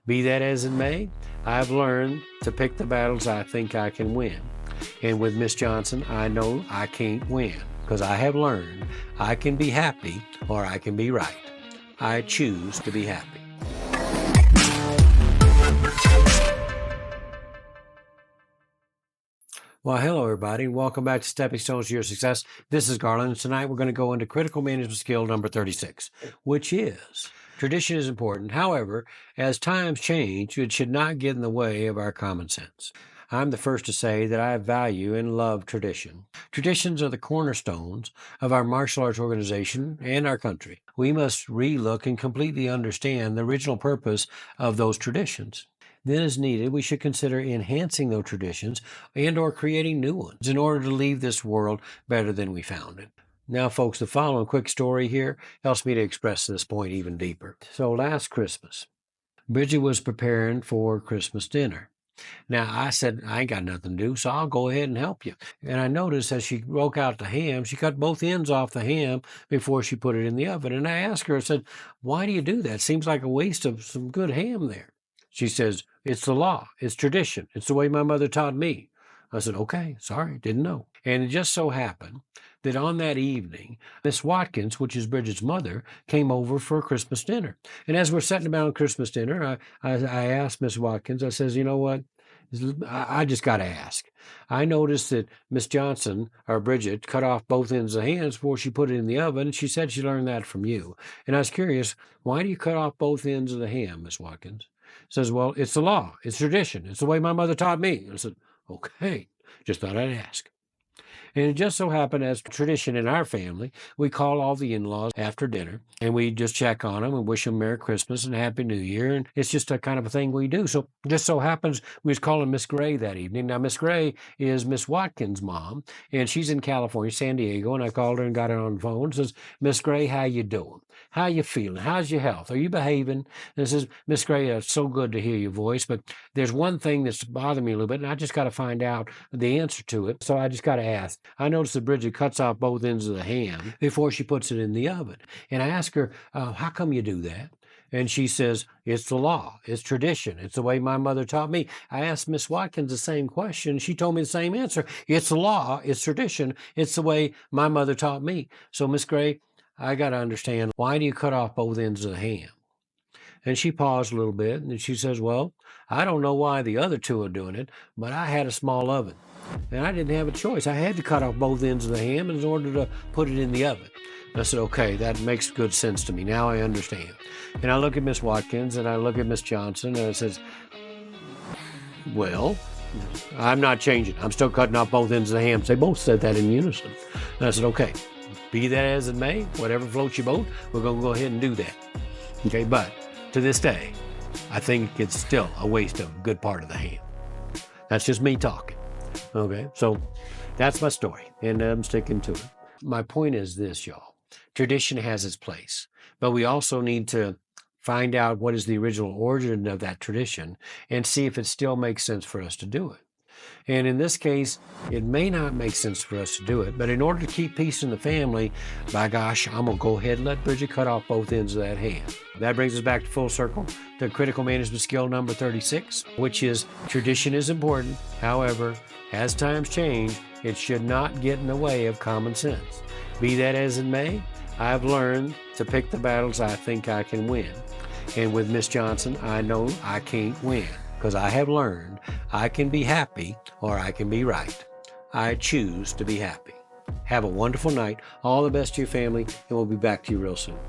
Be that as it may, I've learned to pick the battles I think I can win. And with Miss Johnson, I know I can't win because I have learned I can be happy or I can be right. I choose to be happy. Well, hello, everybody, and welcome back to Stepping Stones to Your Success. This is Garland, and tonight we're going to go into critical management skill number 36, which is tradition is important. However, as times change, it should not get in the way of our common sense. I'm the first to say that I value and love tradition. Traditions are the cornerstones of our martial arts organization and our country. We must relook and completely understand the original purpose of those traditions. Then, as needed, we should consider enhancing those traditions and or creating new ones in order to leave this world better than we found it. Now, folks, the following quick story here helps me to express this point even deeper. So last Christmas, Bridget was preparing for Christmas dinner. Now, I said, I ain't got nothing to do, so I'll go ahead and help you. And I noticed as she broke out the ham, she cut both ends off the ham before she put it in the oven. And I asked her, I said, why do you do that? Seems like a waste of some good ham there. She says, it's the law, it's tradition, it's the way my mother taught me. I said, okay, sorry, didn't know. And it just so happened that on that evening, Miss Watkins, which is Bridget's mother, came over for Christmas dinner. And as we're sitting down Christmas dinner, I asked Miss Watkins, I says, you know what? I just got to ask. I noticed that Miss Johnson, or Bridget, cut off both ends of the hams before she put it in the oven. She said she learned that from you. And I was curious, why do you cut off both ends of the ham, Miss Watkins? Says, well, it's the law, it's tradition, it's the way my mother taught me. I said, okay, just thought I'd ask. And it just so happened, as tradition in our family, we call all the in-laws after dinner, and we just check on them and wish them Merry Christmas and Happy New Year, and it's just a kind of a thing we do. So just so happens we was calling Miss Gray that evening. Now, Miss Gray is Miss Watkins' mom, and she's in California, San Diego, and I called her and got her on the phone. Says, Miss Gray, how you doing? How you feeling? How's your health? Are you behaving? And says, Miss Gray, it's so good to hear your voice, but there's one thing that's bothering me a little bit, and I just got to find out the answer to it, so I just got to ask. I noticed that Bridget cuts off both ends of the ham before she puts it in the oven. And I ask her, how come you do that? And she says, it's the law, it's tradition, it's the way my mother taught me. I asked Miss Watkins the same question. She told me the same answer. It's the law, it's tradition, it's the way my mother taught me. So, Miss Gray, I got to understand, why do you cut off both ends of the ham? And she paused a little bit, and she says, well, I don't know why the other two are doing it, but I had a small oven, and I didn't have a choice. I had to cut off both ends of the ham in order to put it in the oven. I said, okay, that makes good sense to me. Now I understand. And I look at Miss Watkins, and I look at Miss Johnson, and I says, well, I'm not changing. I'm still cutting off both ends of the ham. They both said that in unison. And I said, okay, be that as it may, whatever floats your boat, we're going to go ahead and do that. Okay, but to this day, I think it's still a waste of a good part of the ham. That's just me talking. Okay, so that's my story, and I'm sticking to it. My point is this, y'all. Tradition has its place, but we also need to find out what is the original origin of that tradition and see if it still makes sense for us to do it. And in this case, it may not make sense for us to do it, but in order to keep peace in the family, by gosh, I'm going to go ahead and let Bridget cut off both ends of that ham. That brings us back to full circle to critical management skill number 36, which is tradition is important. However, as times change, it should not get in the way of common sense. Be that as it may, I've learned to pick the battles I think I can win. And with Miss Johnson, I know I can't win, because I have learned I can be happy or I can be right. I choose to be happy. Have a wonderful night. All the best to your family, and we'll be back to you real soon.